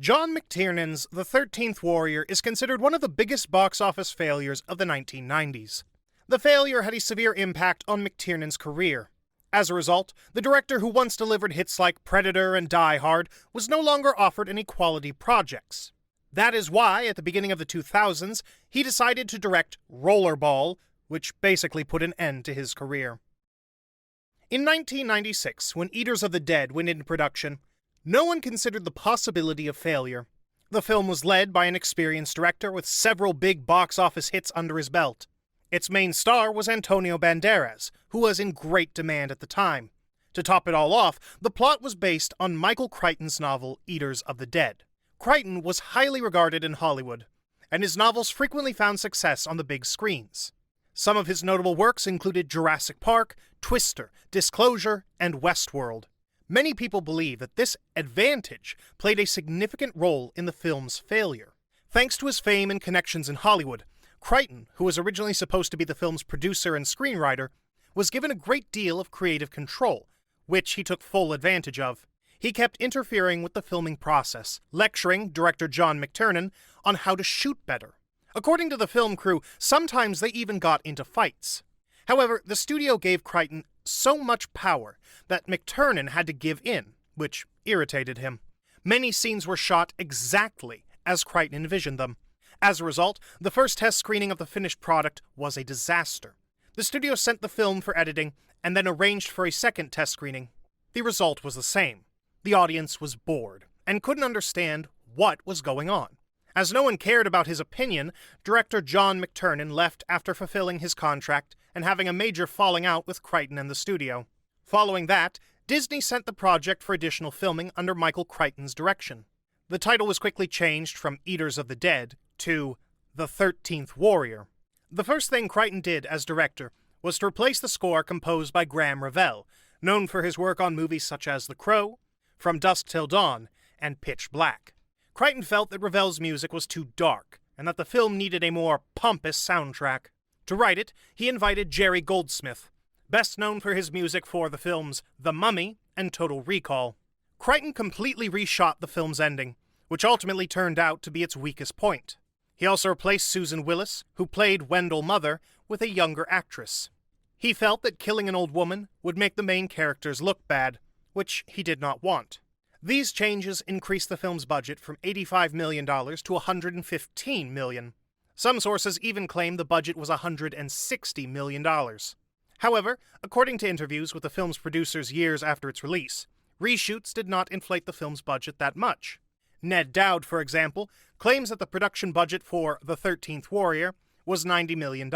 John McTiernan's The 13th Warrior is considered one of the biggest box office failures of the 1990s. The failure had a severe impact on McTiernan's career. As a result, the director who once delivered hits like Predator and Die Hard was no longer offered any quality projects. That is why, at the beginning of the 2000s, he decided to direct Rollerball, which basically put an end to his career. In 1996, when Eaters of the Dead went into production, no one considered the possibility of failure. The film was led by an experienced director with several big box office hits under his belt. Its main star was Antonio Banderas, who was in great demand at the time. To top it all off, the plot was based on Michael Crichton's novel Eaters of the Dead. Crichton was highly regarded in Hollywood, and his novels frequently found success on the big screens. Some of his notable works included Jurassic Park, Twister, Disclosure, and Westworld. Many people believe that this advantage played a significant role in the film's failure. Thanks to his fame and connections in Hollywood, Crichton, who was originally supposed to be the film's producer and screenwriter, was given a great deal of creative control, which he took full advantage of. He kept interfering with the filming process, lecturing director John McTiernan on how to shoot better. According to the film crew, sometimes they even got into fights. However, the studio gave Crichton so much power that McTiernan had to give in, which irritated him. Many scenes were shot exactly as Crichton envisioned them. As a result, the first test screening of the finished product was a disaster. The studio sent the film for editing and then arranged for a second test screening. The result was the same. The audience was bored and couldn't understand what was going on. As no one cared about his opinion, director John McTiernan left after fulfilling his contract and having a major falling out with Crichton and the studio. Following that, Disney sent the project for additional filming under Michael Crichton's direction. The title was quickly changed from Eaters of the Dead to The 13th Warrior. The first thing Crichton did as director was to replace the score composed by Graham Revell, known for his work on movies such as The Crow, From Dusk Till Dawn, and Pitch Black. Crichton felt that Revell's music was too dark, and that the film needed a more pompous soundtrack. To write it, he invited Jerry Goldsmith, best known for his music for the films The Mummy and Total Recall. Crichton completely reshot the film's ending, which ultimately turned out to be its weakest point. He also replaced Susan Willis, who played Wendell Mother, with a younger actress. He felt that killing an old woman would make the main characters look bad, which he did not want. These changes increased the film's budget from $85 million to $115 million. Some sources even claim the budget was $160 million. However, according to interviews with the film's producers years after its release, reshoots did not inflate the film's budget that much. Ned Dowd, for example, claims that the production budget for The 13th Warrior was $90 million,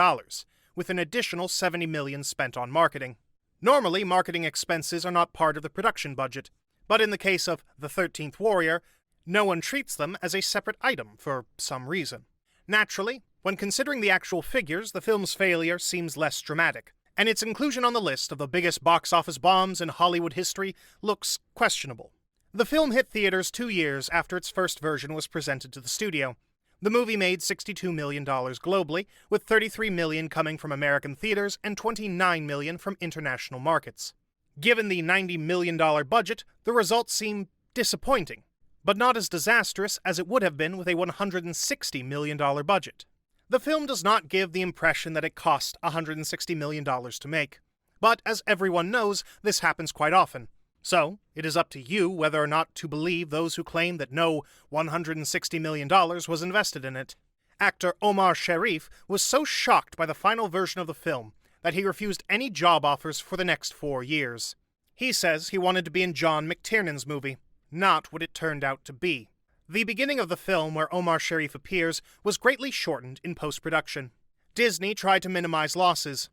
with an additional $70 million spent on marketing. Normally, marketing expenses are not part of the production budget, but in the case of The 13th Warrior, no one treats them as a separate item for some reason. Naturally, when considering the actual figures, the film's failure seems less dramatic, and its inclusion on the list of the biggest box office bombs in Hollywood history looks questionable. The film hit theaters 2 years after its first version was presented to the studio. The movie made $62 million globally, with $33 million coming from American theaters and $29 million from international markets. Given the $90 million budget, the results seem disappointing, but not as disastrous as it would have been with a $160 million budget. The film does not give the impression that it cost $160 million to make, but as everyone knows, this happens quite often. So, it is up to you whether or not to believe those who claim that no $160 million was invested in it. Actor Omar Sharif was so shocked by the final version of the film that he refused any job offers for the next 4 years. He says he wanted to be in John McTiernan's movie, not what it turned out to be. The beginning of the film where Omar Sharif appears was greatly shortened in post-production. Disney tried to minimize losses.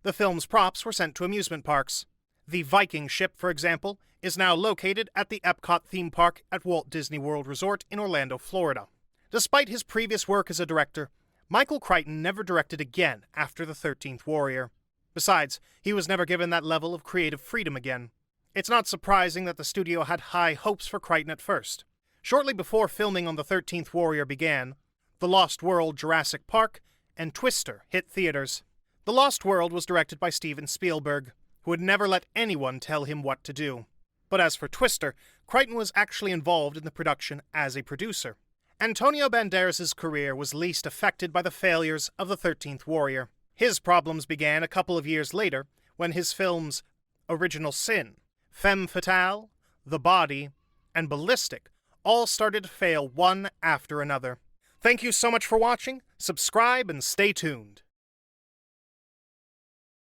The film's props were sent to amusement parks. The Viking ship, for example, is now located at the Epcot theme park at Walt Disney World Resort in Orlando, Florida. Despite his previous work as a director, Michael Crichton never directed again after The 13th Warrior. Besides, he was never given that level of creative freedom again. It's not surprising that the studio had high hopes for Crichton at first. Shortly before filming on The 13th Warrior began, The Lost World, Jurassic Park, and Twister hit theaters. The Lost World was directed by Steven Spielberg, who would never let anyone tell him what to do. But as for Twister, Crichton was actually involved in the production as a producer. Antonio Banderas' career was least affected by the failures of The 13th Warrior. His problems began a couple of years later when his films Original Sin, Femme Fatale, The Body, and Ballistic all started to fail one after another. Thank you so much for watching, subscribe, and stay tuned.